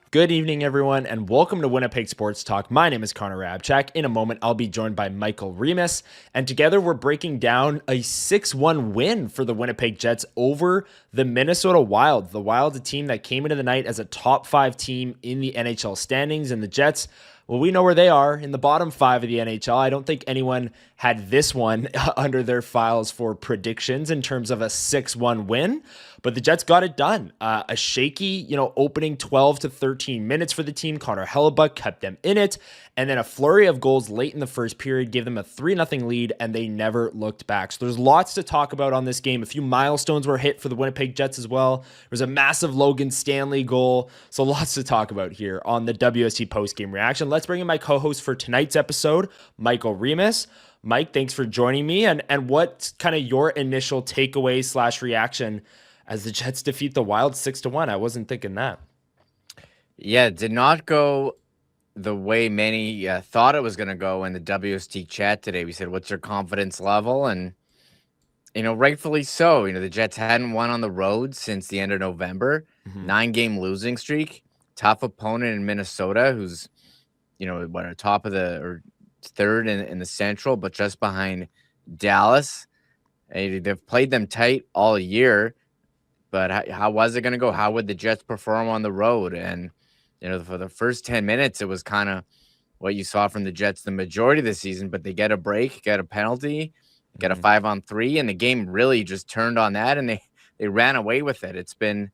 Good evening, everyone, and welcome to Winnipeg Sports Talk. My name is Connor Hrabchak. In a moment, I'll be joined by Michael Remis, and together we're breaking down a 6-1 win for the Winnipeg Jets over the Minnesota Wild. The Wild, a team that came into the night as a top 5 team in the NHL standings, and the Jets, well, we know where they are in the bottom 5 of the NHL. I don't think anyone had this one under their files for predictions in terms of a 6-1 win, but the Jets got it done. A shaky, opening 12 to 13 minutes for the team. Connor Hellebuyck kept them in it, and then a flurry of goals late in the first period gave them a 3-0 lead, and they never looked back. So there's lots to talk about on this game. A few milestones were hit for the Winnipeg Jets as well. There was a massive Logan Stanley goal, so lots to talk about here on the WST Postgame Reaction. Let's bring in my co-host for tonight's episode, Michael Remis. Mike, thanks for joining me. And what's kind of your initial takeaway / reaction as the Jets defeat the Wild 6-1? I wasn't thinking that. Yeah, it did not go the way many thought it was going to go in the WST chat today. We said, what's your confidence level? And, rightfully so. The Jets hadn't won on the road since the end of November. 9-game losing streak. Tough opponent in Minnesota, who's, top of or third in the Central, but just behind Dallas. They've played them tight all year. But how was it going to go? How would the Jets perform on the road? And, for the first 10 minutes, it was kind of what you saw from the Jets the majority of the season. But they get a break, get a penalty, get a 5-on-3, and the game really just turned on that, and they ran away with it. It's been,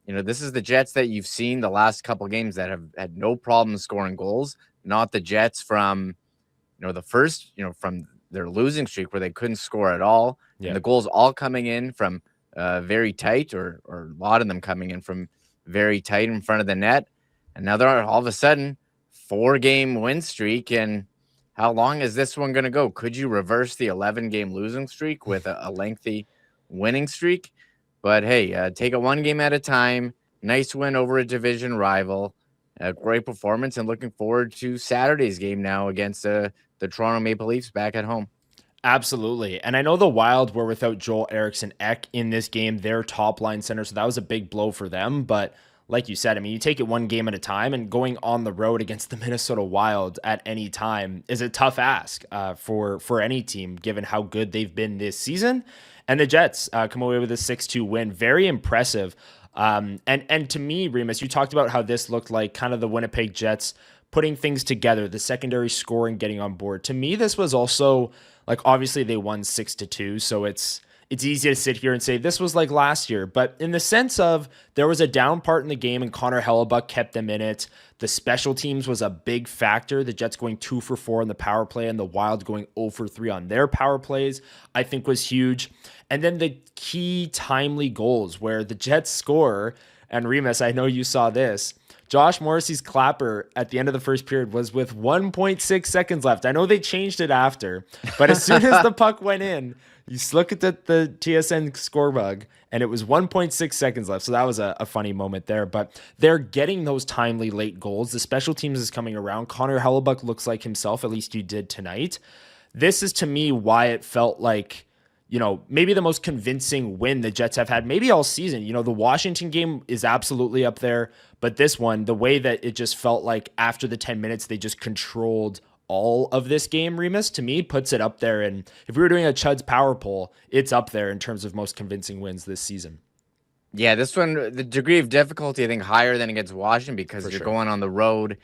this is the Jets that you've seen the last couple games that have had no problem scoring goals, not the Jets from, the first, from their losing streak where they couldn't score at all. Yeah. And the goals all coming in from very tight, or a lot of them coming in from very tight in front of the net. And now they're all of a sudden 4-game win streak. And how long is this one going to go? Could you reverse the 11-game losing streak with a lengthy winning streak? But hey, take it one game at a time. Nice win over a division rival. A great performance, and looking forward to Saturday's game now against the Toronto Maple Leafs back at home. Absolutely. And I know the Wild were without Joel Eriksson Ek in this game, their top line center, so that was a big blow for them. But like you said, I mean, you take it one game at a time, and going on the road against the Minnesota Wild at any time is a tough ask for any team, given how good they've been this season. And the Jets come away with a 6-2 win. Very impressive. And to me, Remis, you talked about how this looked like kind of the Winnipeg Jets putting things together, the secondary scoring getting on board. To me, this was also like, obviously they won 6-2, so it's easy to sit here and say this was like last year, but in the sense of there was a down part in the game and Connor Hellebuyck kept them in it. The special teams was a big factor. The Jets going 2 for 4 on the power play and the Wild going 0 for 3 on their power plays, I think was huge. And then the key timely goals where the Jets score, and Remis, I know you saw this. Josh Morrissey's clapper at the end of the first period was with 1.6 seconds left. I know they changed it after, but as soon as the puck went in, you look at the TSN scorebug, and it was 1.6 seconds left. So that was a funny moment there. But they're getting those timely late goals. The special teams is coming around. Connor Hellebuyck looks like himself, at least he did tonight. This is, to me, why it felt like, maybe the most convincing win the Jets have had maybe all season. The Washington game is absolutely up there, but this one, the way that it just felt like after the 10 minutes, they just controlled all of this game, Remis, to me, puts it up there. And if we were doing a Chud's power poll, it's up there in terms of most convincing wins this season. Yeah, this one, the degree of difficulty, I think, higher than against Washington because you're going on the road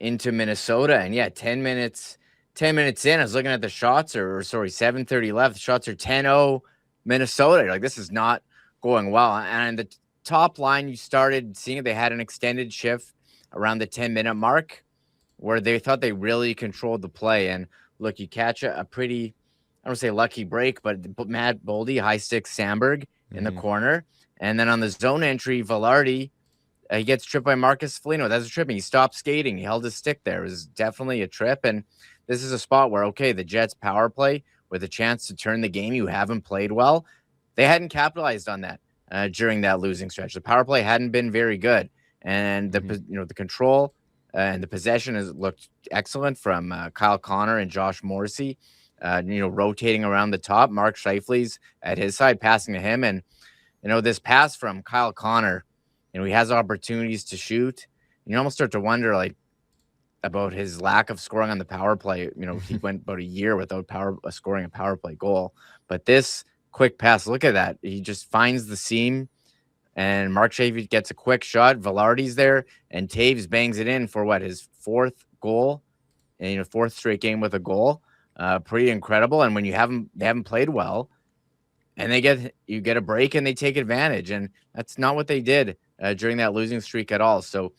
into Minnesota. And yeah, 10 minutes in, I was looking at the shots, 7:30 left. The shots are 10-0 Minnesota. You're like, this is not going well. And the top line, you started seeing they had an extended shift around the 10-minute mark where they thought they really controlled the play. And look, you catch a pretty, I don't say lucky break, but Matt Boldy, high stick Sandberg in the corner. And then on the zone entry, Velarde, he gets tripped by Marcus Foligno. That's a trip. He stopped skating. He held his stick there. It was definitely a trip. And this is a spot where, okay, the Jets power play with a chance to turn the game. You haven't played well. They hadn't capitalized on that during that losing stretch. The power play hadn't been very good. And the control and the possession has looked excellent from Kyle Connor and Josh Morrissey, rotating around the top. Mark Scheifele's at his side, passing to him. And, this pass from Kyle Connor, he has opportunities to shoot. You almost start to wonder, like, about his lack of scoring on the power play. He went about a year without scoring a power play goal. But this quick pass, look at that. He just finds the seam, and Mark Shafee gets a quick shot. Velarde's there, and Taves bangs it in for his fourth goal, and fourth straight game with a goal. Pretty incredible. And when they haven't played well, and you get a break and they take advantage, and that's not what they did during that losing streak at all. So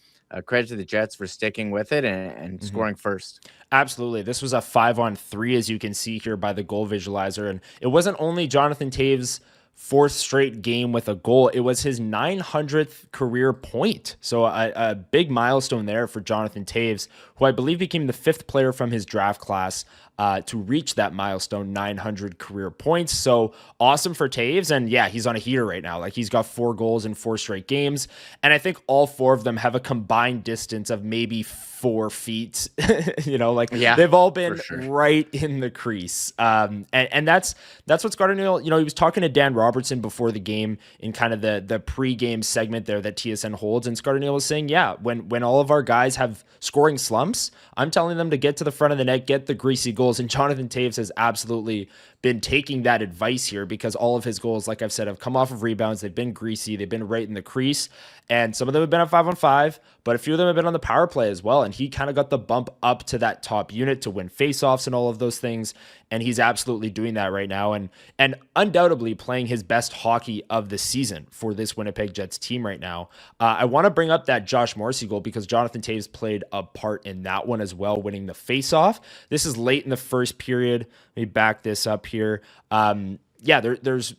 credit to the Jets for sticking with it and scoring first. Absolutely. This was a 5-on-3, as you can see here by the goal visualizer. And it wasn't only Jonathan Taves' fourth straight game with a goal, it was his 900th career point. So a big milestone there for Jonathan Taves, who I believe became the fifth player from his draft class to reach that milestone, 900 career points. So awesome for Taves. And yeah, he's on a heater right now. Like, he's got 4 goals in 4 straight games. And I think all 4 of them have a combined distance of maybe 4 feet. They've all been right in the crease. And that's what Scardinale, he was talking to Dan Robertson before the game in kind of the pre-game segment there that TSN holds. And Scardinale was saying, yeah, when all of our guys have scoring slumps, I'm telling them to get to the front of the net, get the greasy goals. And Jonathan Taves has absolutely been taking that advice here, because all of his goals, like I've said, have come off of rebounds. They've been greasy. They've been right in the crease. And some of them have been on 5-on-5, but a few of them have been on the power play as well. And he kind of got the bump up to that top unit to win faceoffs and all of those things. And he's absolutely doing that right now. And undoubtedly playing his best hockey of the season for this Winnipeg Jets team right now. I want to bring up that Josh Morrissey goal, because Jonathan Taves played a part in that one as well, winning the faceoff. This is late in the first period. Let me back this up here. There's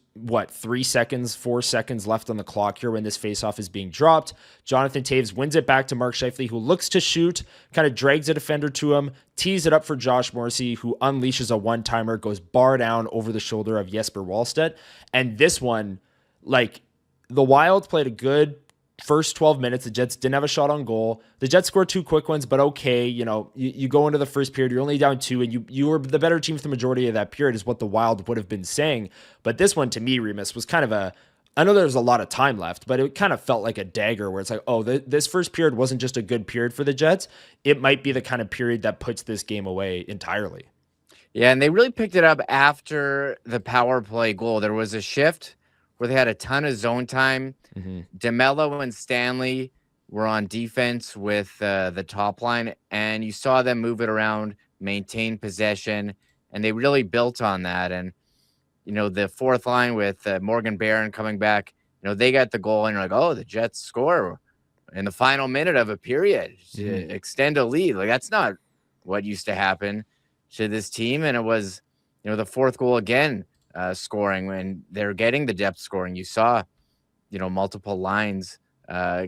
3 seconds, 4 seconds left on the clock here when this faceoff is being dropped. Jonathan Taves wins it back to Mark Scheifele, who looks to shoot, kind of drags a defender to him, tees it up for Josh Morrissey, who unleashes a one-timer, goes bar down over the shoulder of Jesper Wallstedt. And this one, like, the Wild played a good first 12 minutes. The Jets didn't have a shot on goal. The Jets scored 2 quick ones, but okay, you go into the first period, you're only down 2, and you were the better team for the majority of that period, is what the Wild would have been saying. But this one, to me, Remis, was kind of I know there's a lot of time left, but it kind of felt like a dagger, where it's like, oh, this first period wasn't just a good period for the Jets. It might be the kind of period that puts this game away entirely. Yeah, and they really picked it up after the power play goal. There was a shift where they had a ton of zone time. DeMello and Stanley were on defense with the top line, and you saw them move it around, maintain possession, and they really built on that. And, the fourth line with Morgan Barron coming back, they got the goal, and you're like, oh, the Jets score in the final minute of a period to extend a lead. Like, that's not what used to happen to this team. And it was, the fourth goal again, scoring when they're getting the depth scoring. You saw, multiple lines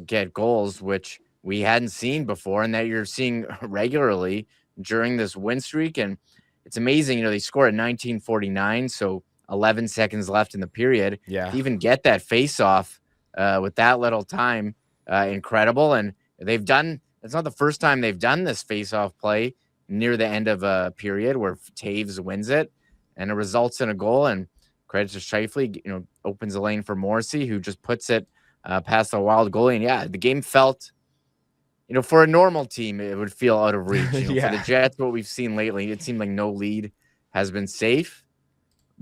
get goals, which we hadn't seen before, and that you're seeing regularly during this win streak. And it's amazing, they score at 19:49, so 11 seconds left in the period. Yeah. To even get that face-off with that little time, incredible. And it's not the first time they've done this face-off play near the end of a period where Taves wins it, and it results in a goal. And credit to Scheifele, opens the lane for Morrissey, who just puts it past the Wild goalie. And yeah, the game felt, for a normal team, it would feel out of reach. For the Jets, what we've seen lately, it seemed like no lead has been safe,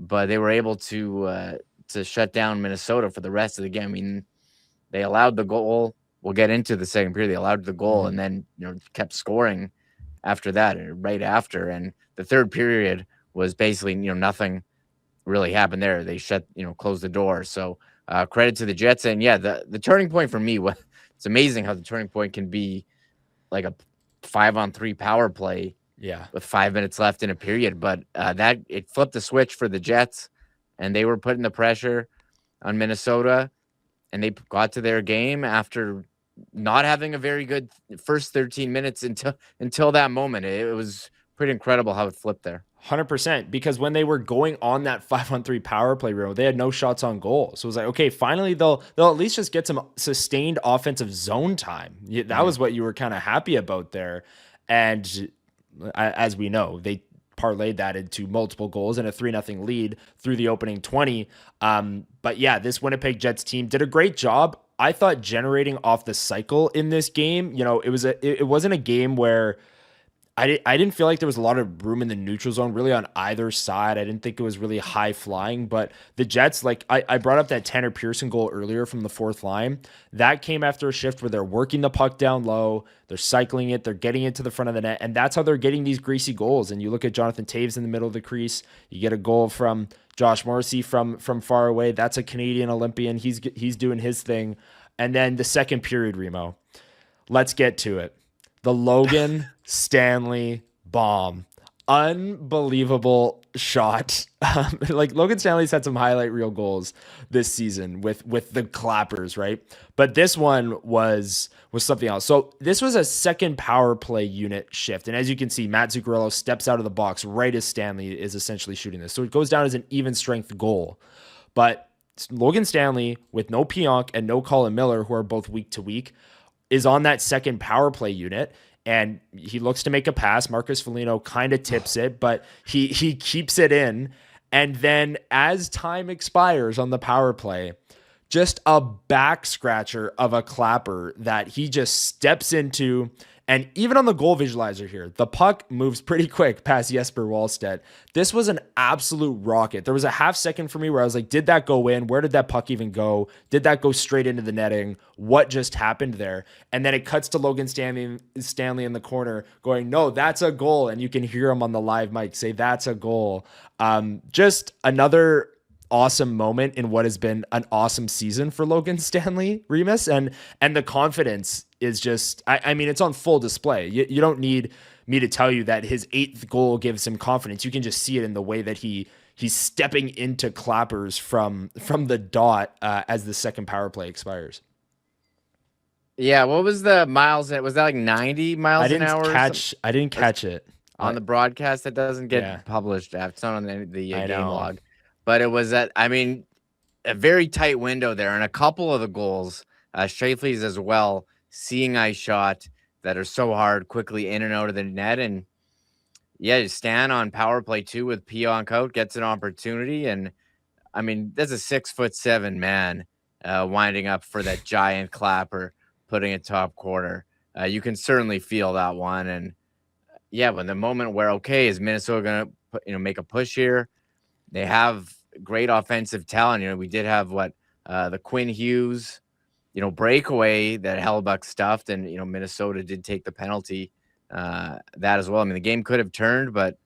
but they were able to shut down Minnesota for the rest of the game. I mean, they allowed the goal. We'll get into the second period. They allowed the goal and then kept scoring after that, right after. And the third period was basically nothing really happened there. They closed the door. So credit to the Jets. And yeah, the turning point for me was, it's amazing how the turning point can be like a 5-on-3 power play. Yeah, with 5 minutes left in a period, but that it flipped the switch for the Jets, and they were putting the pressure on Minnesota, and they got to their game after not having a very good first 13 minutes until that moment. It was pretty incredible how it flipped there. 100%, because when they were going on that 5-on-3 power play row, they had no shots on goal. So it was like, okay, finally they'll at least just get some sustained offensive zone time. That was what you were kind of happy about there. And as we know, they parlayed that into multiple goals and a 3-0 lead through the opening 20. But yeah, this Winnipeg Jets team did a great job I thought generating off the cycle in this game, it wasn't a game where I didn't feel like there was a lot of room in the neutral zone really on either side. I didn't think it was really high flying, but the Jets, like I brought up that Tanner Pearson goal earlier from the fourth line. That came after a shift where they're working the puck down low, they're cycling it, they're getting it to the front of the net, and that's how they're getting these greasy goals. And you look at Jonathan Taves in the middle of the crease, you get a goal from Josh Morrissey from far away. That's a Canadian Olympian. He's doing his thing. And then the second period, Remo. Let's get to it. The Logan Stanley bomb. Unbelievable shot. Like Logan Stanley's had some highlight reel goals this season with the clappers, right? But this one was something else. So this was a second power play unit shift. And as you can see, Matt Zuccarello steps out of the box right as Stanley is essentially shooting this. So it goes down as an even strength goal. But Logan Stanley with no Pionk and no Colin Miller, who are both week to week, is on that second power play unit, and he looks to make a pass. Marcus Foligno kind of tips it, but he keeps it in. And then as time expires on the power play, just a back scratcher of a clapper that he just steps into. And even on the goal visualizer here, the puck moves pretty quick past Jesper Wallstedt. This was an absolute rocket. There was a half second for me where I was like, did that go in? Where did that puck even go? Did that go straight into the netting? What just happened there? And then it cuts to Logan Stanley in the corner going, no, that's a goal. And you can hear him on the live mic say, that's a goal. Just another awesome moment in what has been an awesome season for Logan Stanley Remis, and the confidence is just, I mean, it's on full display. You don't need me to tell you that his 8th goal gives him confidence. You can just see it in the way that he's stepping into clappers from the dot as the second power play expires. Yeah, what was the miles? Was that like 90 miles an hour? I didn't catch it on the broadcast. That doesn't get published. It's not on the game log. But it was a very tight window there. And a couple of the goals, Scheifele's as well, seeing eye shot that are so hard, quickly in and out of the net. And yeah, Stan on power play 2 with Pionk out, gets an opportunity. And I mean, there's a 6'7" man winding up for that giant clapper, putting it top corner. You can certainly feel that one. And yeah, when the moment where, okay, is Minnesota going to make a push here? They have great offensive talent. We did have the Quinn Hughes, breakaway that Hellbuck stuffed, and Minnesota did take the penalty that as well. I mean, the game could have turned, but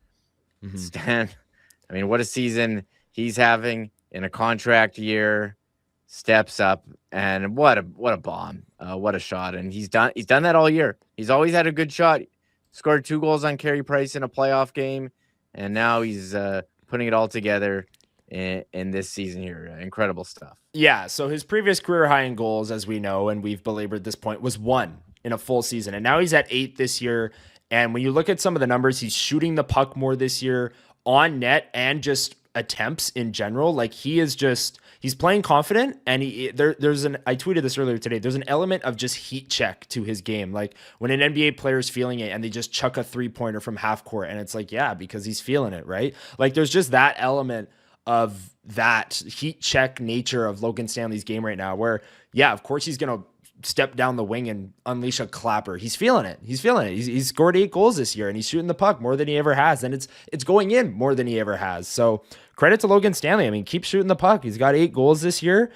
Stan, I mean, what a season he's having in a contract year, steps up, and what a bomb, what a shot. And he's done that all year. He's always had a good shot. Scored 2 goals on Carey Price in a playoff game, and now he's putting it all together in this season here. Incredible stuff. Yeah, so his previous career high in goals, as we know, and we've belabored this point, was 1 in a full season. And now he's at 8 this year. And when you look at some of the numbers, he's shooting the puck more this year on net and just attempts in general. Like he's playing confident, and I tweeted this earlier today, there's an element of just heat check to his game. Like when an NBA player's feeling it and they just chuck a 3-pointer from half court, and it's like, yeah, because he's feeling it, right? Like there's just that element of that heat check nature of Logan Stanley's game right now where, yeah, of course he's going to step down the wing and unleash a clapper. He's feeling it. He's scored 8 goals this year, and he's shooting the puck more than he ever has. And it's going in more than he ever has. So credit to Logan Stanley. I mean, keep shooting the puck. He's got 8 goals this year.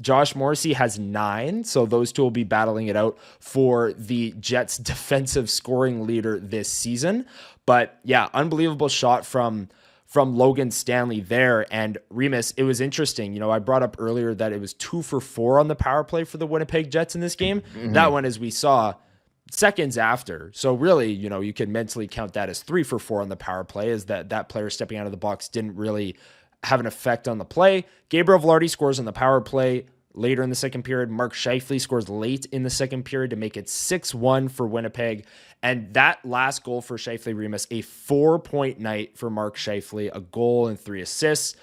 Josh Morrissey has 9. So those two will be battling it out for the Jets defensive scoring leader this season. But yeah, unbelievable shot from Logan Stanley there. And Remis, it was interesting. I brought up earlier that it was 2 for 4 on the power play for the Winnipeg Jets in this game. Mm-hmm. That one, as we saw, seconds after. So really, you can mentally count that as 3 for 4 on the power play, as that player stepping out of the box didn't really have an effect on the play. Gabriel Velarde scores on the power play later in the second period. Mark Scheifele scores late in the second period to make it 6-1 for Winnipeg. And that last goal for Scheifele Remis, a 4-point night for Mark Scheifele, a goal and 3 assists.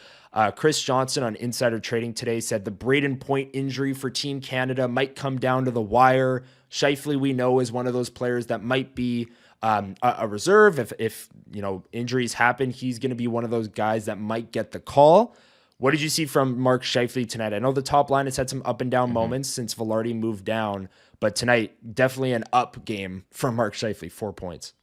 Chris Johnson on Insider Trading today said the Braden Point injury for Team Canada might come down to the wire. Scheifele, we know, is one of those players that might be a reserve. If injuries happen, he's going to be one of those guys that might get the call. What did you see from Mark Scheifele tonight? I know the top line has had some up and down Mm-hmm. moments since Velarde moved down, but tonight, definitely an up game from Mark Scheifele, 4 points.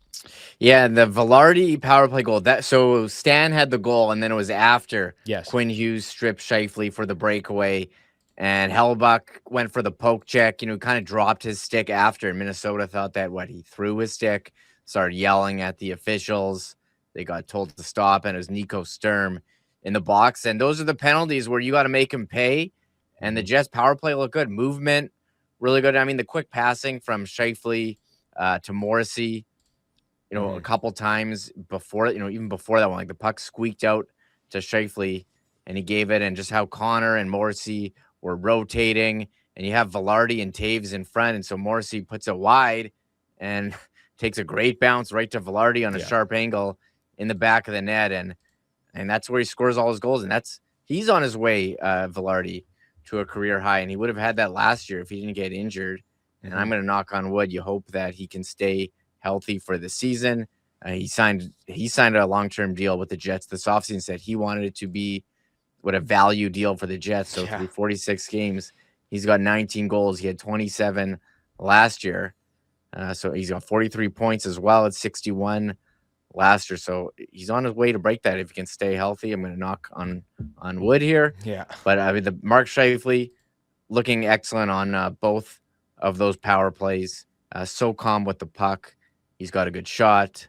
Yeah, the Velarde power play goal. So Stan had the goal, and then it was after Yes. Quinn Hughes stripped Scheifele for the breakaway, and Hellbuck went for the poke check. Kind of dropped his stick after. And Minnesota thought that he threw his stick, started yelling at the officials. They got told to stop, and it was Nico Sturm in the box. And those are the penalties where you got to make him pay. And the Jets power play looked good, movement really good. I mean, the quick passing from Scheifele to Morrissey. A couple times before, even before that one, like the puck squeaked out to Scheifele and he gave it, and just how Connor and Morrissey were rotating, and you have Velarde and Taves in front. And so Morrissey puts it wide and takes a great bounce right to Velarde on a sharp angle in the back of the net. And that's where he scores all his goals. And he's on his way, Velarde, to a career high. And he would have had that last year if he didn't get injured. And I'm going to knock on wood. You hope that he can stay healthy for the season. He signed a long-term deal with the Jets this offseason. Said he wanted it to be a value deal for the Jets. So through 46 games, he's got 19 goals. He had 27 last year. So he's got 43 points as well at 61 last year. So he's on his way to break that if he can stay healthy. I'm going to knock on wood here. Yeah. But I mean, the Mark Scheifele looking excellent on both of those power plays. So calm with the puck. He's got a good shot,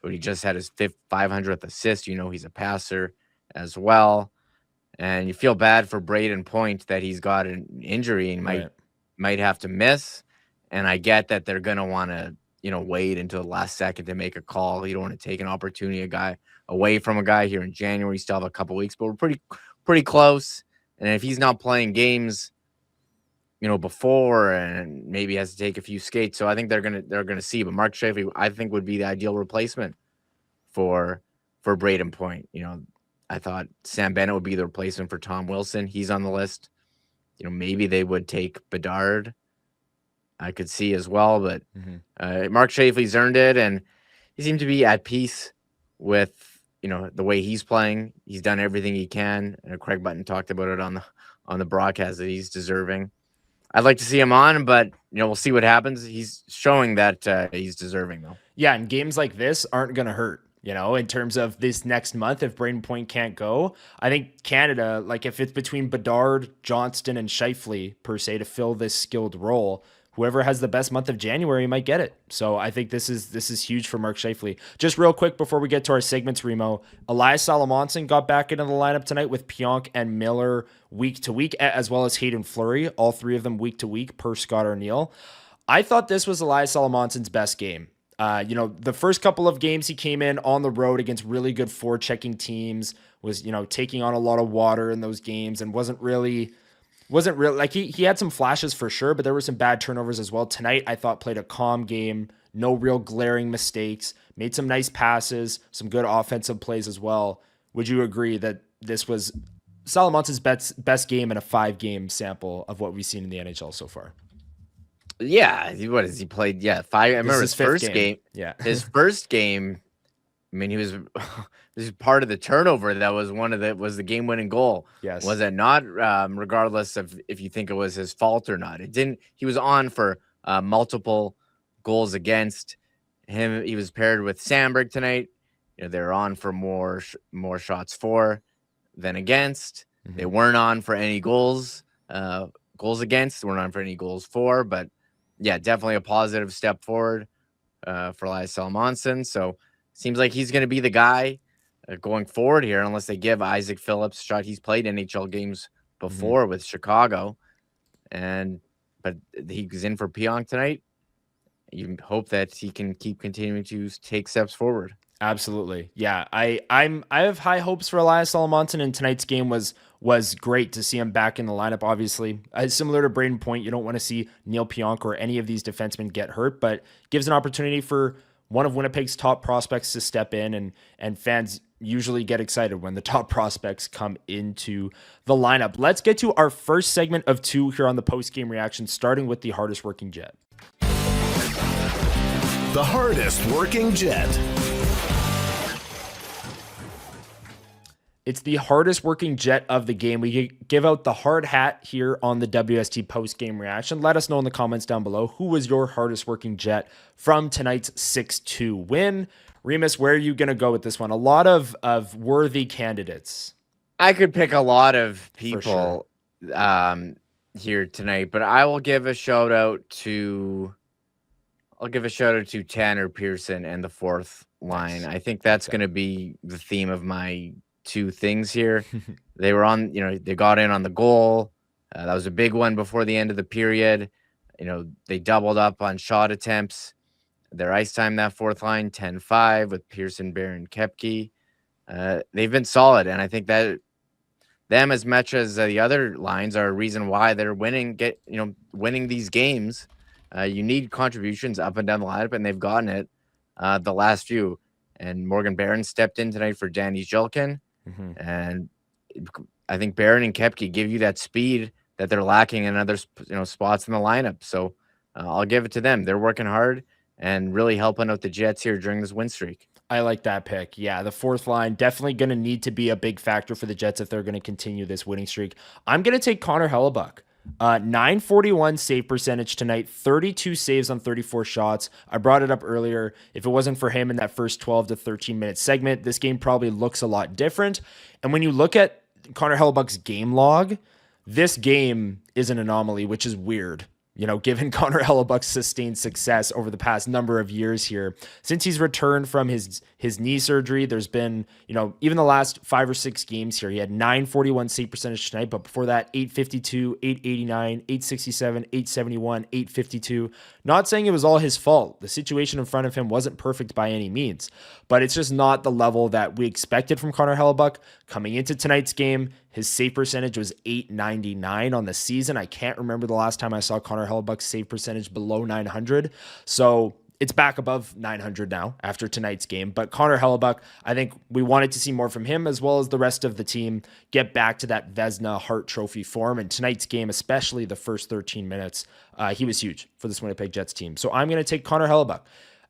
but he just had his 500th assist. He's a passer as well. And you feel bad for Braden Point that he's got an injury and might have to miss. And I get that they're going to want to, wait until the last second to make a call. You don't want to take an opportunity, a guy away from a guy here in January. Still have a couple weeks, but we're pretty close. And if he's not playing games, before, and maybe has to take a few skates. So I think they're gonna see. But Mark Scheifele, I think, would be the ideal replacement for Braden Point. I thought Sam Bennett would be the replacement for Tom Wilson. He's on the list. Maybe they would take Bedard. I could see as well, but Mark Scheifele's earned it, and he seemed to be at peace with the way he's playing. He's done everything he can. Craig Button talked about it on the broadcast that he's deserving. I'd like to see him on, but we'll see what happens. He's showing that he's deserving, though. Yeah, and games like this aren't going to hurt. In terms of this next month, if Braden Point can't go, I think Canada, like if it's between Bedard, Johnston, and Scheifele per se to fill this skilled role, whoever has the best month of January might get it. So I think this is huge for Mark Scheifele. Just real quick before we get to our segments, Remo, Elias Salamonson got back into the lineup tonight with Pionk and Miller week to week, as well as Hayden Fleury, all three of them week to week per Scott O'Neill. I thought this was Elias Salamonson's best game. The first couple of games he came in on the road against really good forechecking teams, was, taking on a lot of water in those games and wasn't really like he had some flashes for sure, but there were some bad turnovers as well. Tonight, I thought played a calm game, no real glaring mistakes, made some nice passes, some good offensive plays as well. Would you agree that this was Salomonson's best game in a 5-game sample of what we've seen in the NHL so far? Yeah, what has he played? Yeah, 5. I remember his first game. Yeah, his first game. I mean, he was this is part of the turnover that was was the game-winning goal. Yes, was it not? Regardless of if you think it was his fault or not, it didn't. He was on for multiple goals against him. He was paired with Sandberg tonight. They're on for more shots for than against. Mm-hmm. They weren't on for any goals against. They weren't on for any goals for. But yeah, definitely a positive step forward for Elias Salamonson. So. Seems like he's going to be the guy going forward here, unless they give Isaac Phillips a shot. He's played NHL games before with Chicago, but he's in for Pionk tonight. You hope that he can keep continuing to take steps forward. Absolutely, yeah. I have high hopes for Elias Salamonson, and tonight's game was great to see him back in the lineup. Obviously, similar to Braden Point, you don't want to see Neil Pionk or any of these defensemen get hurt, but gives an opportunity for one of Winnipeg's top prospects to step in, and fans usually get excited when the top prospects come into the lineup. Let's get to our first segment of 2 here on the post-game reaction, starting with the hardest working Jet. The hardest working Jet. It's the hardest working Jet of the game. We give out the hard hat here on the WST post-game reaction. Let us know in the comments down below who was your hardest working Jet from tonight's 6-2 win. Remis, where are you going to go with this one? A lot of worthy candidates. I could pick a lot of sure. people here tonight, but I will give a shout out to Tanner Pearson and the fourth line. Nice. I think that's going to be the theme of my two things here. They were on, they got in on the goal. That was a big one before the end of the period. They doubled up on shot attempts. Their ice time, that fourth line, 10-5 with Pearson, Barron, Koepke. They've been solid, and I think that them, as much as the other lines, are a reason why they're winning these games. You need contributions up and down the lineup, and they've gotten it the last few. And Morgan Barron stepped in tonight for Danny Jilkin. And I think Barron and Koepke give you that speed that they're lacking in other spots in the lineup. So I'll give it to them. They're working hard and really helping out the Jets here during this win streak. I like that pick. Yeah, the fourth line definitely going to need to be a big factor for the Jets if they're going to continue this winning streak. I'm going to take Connor Hellebuyck. 941 save percentage tonight, 32 saves on 34 shots. I brought it up earlier. If it wasn't for him in that first 12 to 13 minute segment, this game probably looks a lot different. And when you look at Connor Hellebuyck's game log, this game is an anomaly, which is weird. Given Connor Hellebuyck's sustained success over the past number of years here, since he's returned from his knee surgery, there's been, even the last 5 or 6 games here, he had 941 save percentage tonight, but before that, 852, 889, 867, 871, 852. Not saying it was all his fault. The situation in front of him wasn't perfect by any means, but it's just not the level that we expected from Connor Hellebuyck. Coming into tonight's game, his save percentage was 899 on the season. I can't remember the last time I saw Connor Hellebuyck's save percentage below 900. So it's back above 900 now after tonight's game. But Connor Hellebuyck, I think we wanted to see more from him as well as the rest of the team get back to that Vezina Hart Trophy form. And tonight's game, especially the first 13 minutes, he was huge for this Winnipeg Jets team. So I'm going to take Connor Hellebuyck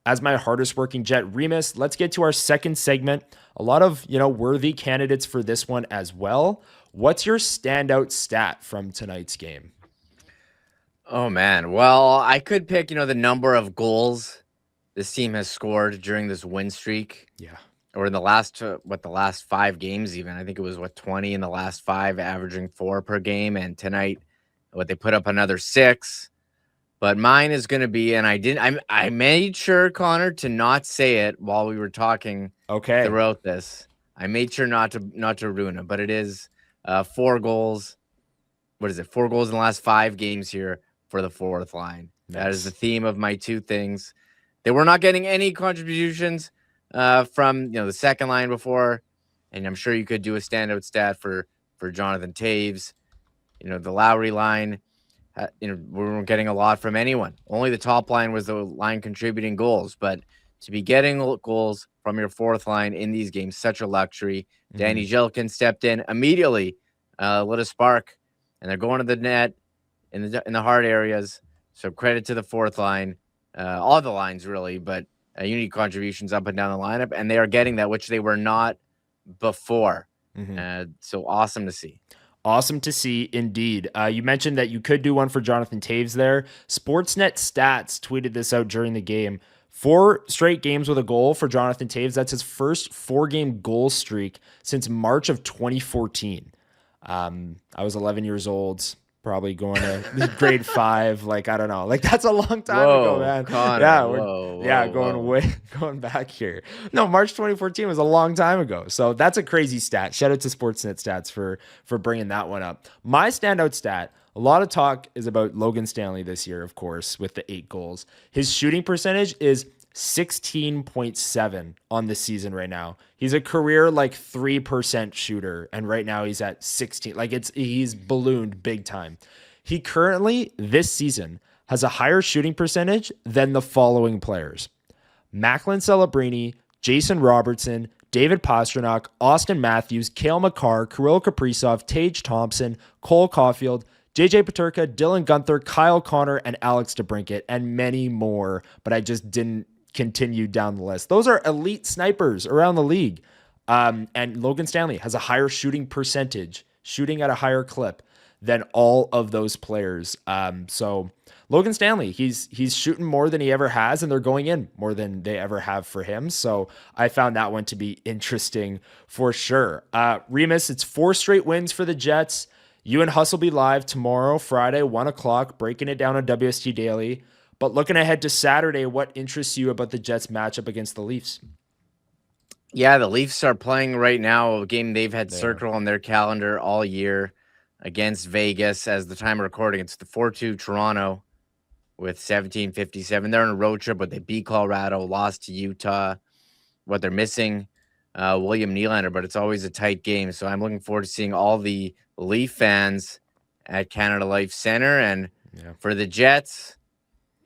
as my hardest working Jet. Remis, let's get to our second segment. A lot of, worthy candidates for this one as well. What's your standout stat from tonight's game? Oh, man. Well, I could pick, the number of goals this team has scored during this win streak. Yeah. Or in the last 5 games even. I think it was, 20 in the last 5, averaging 4 per game. And tonight, they put up another 6. But mine is going to be, and I made sure, Connor, to not say it while we were talking throughout this. I made sure not to ruin it, but it is 4 goals. What is it? 4 goals in the last 5 games here for the fourth line. Nice. That is the theme of my 2 things. They were not getting any contributions from the second line before, and I'm sure you could do a standout stat for Jonathan Toews. The Lowry line. We weren't getting a lot from anyone. Only the top line was the line contributing goals. But to be getting goals from your fourth line in these games, such a luxury. Danny Jilkin stepped in immediately, lit a spark, and they're going to the net in the hard areas. So credit to the fourth line, all the lines really, but you need contributions up and down the lineup, and they are getting that, which they were not before. So awesome to see. Awesome to see, indeed. You mentioned that you could do one for Jonathan Toews there. Sportsnet Stats tweeted this out during the game. 4 straight games with a goal for Jonathan Toews. That's his first 4-game goal streak since March of 2014. I was 11 years old, probably going to grade 5. I don't know. That's a long time ago, man. Connor, Going back here. No, March 2014 was a long time ago. So that's a crazy stat. Shout out to Sportsnet Stats for bringing that one up. My standout stat, a lot of talk is about Logan Stanley this year, of course, with the 8 goals. His shooting percentage is 16.7 on the season right now. He's a career 3% shooter, and right now he's at 16. He's ballooned big time. He currently this season has a higher shooting percentage than the following players: Macklin Celebrini, Jason Robertson, David Pastrnak, Austin Matthews, Cale Makar, Kirill Kaprizov, Tage Thompson, Cole Caulfield, JJ Peterka, Dylan Gunther, Kyle Connor, and Alex DeBrincat, and many more, but I just didn't continue down the list. Those are elite snipers around the league. And Logan Stanley has a higher shooting percentage, shooting at a higher clip than all of those players. So Logan Stanley, he's shooting more than he ever has, and they're going in more than they ever have for him. So I found that one to be interesting for sure. Remis, it's 4 straight wins for the Jets. You and Huss will be live tomorrow, Friday, 1 o'clock, breaking it down on WST Daily. But looking ahead to Saturday, what interests you about the Jets matchup against the Leafs? Yeah, the Leafs are playing right now a game they've had circled on their calendar all year against Vegas. As the time of recording, it's the 4-2 Toronto with 17:57. They're on a road trip, but they beat Colorado, lost to Utah. What they're missing, William Nylander, but it's always a tight game. So I'm looking forward to seeing all the Leaf fans at Canada Life Center. And for the Jets,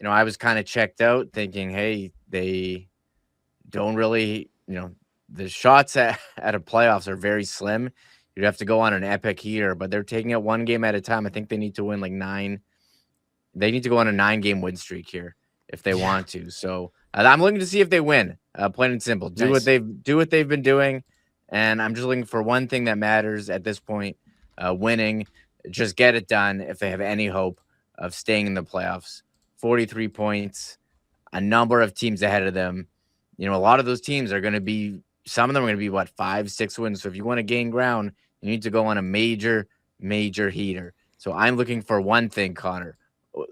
I was kind of checked out thinking, hey, they don't really, the shots at a playoffs are very slim. You'd have to go on an epic heater, but they're taking it one game at a time. I think they need to win like 9. They need to go on a 9-game win streak here if they want to. So I'm looking to see if they win. Plain and simple. Do what they've been doing, and I'm just looking for one thing that matters at this point: winning. Just get it done if they have any hope of staying in the playoffs. 43 points, a number of teams ahead of them. A lot of those teams are going to be. Some of them are going to be 5, 6 wins. So if you want to gain ground, you need to go on a major heater. So I'm looking for one thing, Connor.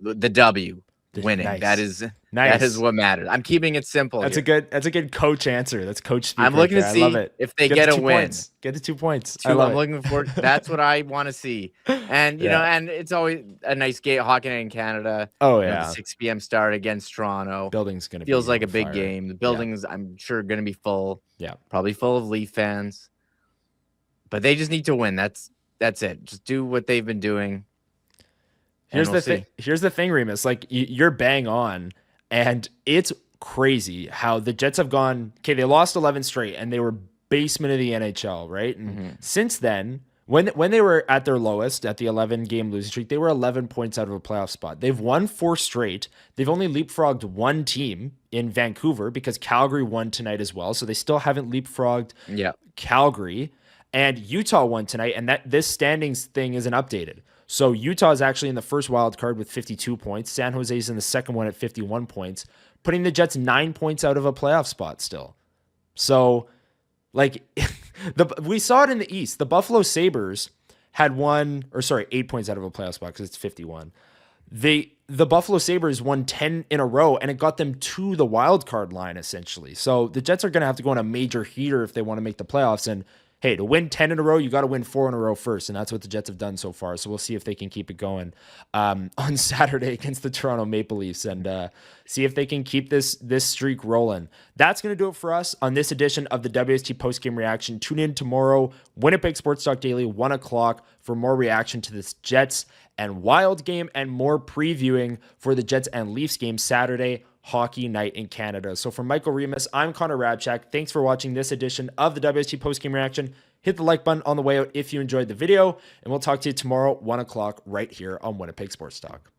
The W, winning. Nice. That is nice. That is what matters. I'm keeping it simple. That's here. a good coach answer. That's coach speak. I'm looking to see if they get a win. Points. Get the 2 points. I'm looking for. That's what I want to see. And and it's always a nice game. Hockey night in Canada. Oh the 6 p.m. start against Toronto. Building's gonna feels like a big game. The building's I'm sure gonna be full. Yeah, probably full of Leaf fans. But they just need to win. That's it. Just do what they've been doing. Here's the thing, Remis. Like you're bang on, and it's crazy how the Jets have gone. Okay, they lost 11 straight, and they were basement of the NHL, right? And since then, when they were at their lowest, at the 11-game losing streak, they were 11 points out of a playoff spot. They've won 4 straight. They've only leapfrogged one team in Vancouver because Calgary won tonight as well. So they still haven't leapfrogged Calgary. And Utah won tonight, and this standings thing isn't updated. So Utah is actually in the first wild card with 52 points. San Jose is in the second one at 51 points, putting the Jets 9 points out of a playoff spot still. So, we saw it in the East. The Buffalo Sabres had 8 points out of a playoff spot because it's 51. The Buffalo Sabres won 10 in a row, and it got them to the wild card line, essentially. So the Jets are going to have to go on a major heater if they want to make the playoffs, and hey, to win 10 in a row, you got to win 4 in a row first, and that's what the Jets have done so far. So we'll see if they can keep it going on Saturday against the Toronto Maple Leafs and see if they can keep this streak rolling. That's going to do it for us on this edition of the WST Postgame Reaction. Tune in tomorrow, Winnipeg Sports Talk Daily, 1 o'clock for more reaction to this Jets and Wild game and more previewing for the Jets and Leafs game Saturday, Hockey Night in Canada. So for Michael Remis, I'm Connor Hrabchak. Thanks for watching this edition of the WST Postgame Reaction. Hit the like button on the way out if you enjoyed the video, and we'll talk to you tomorrow, 1 o'clock, right here on Winnipeg Sports Talk.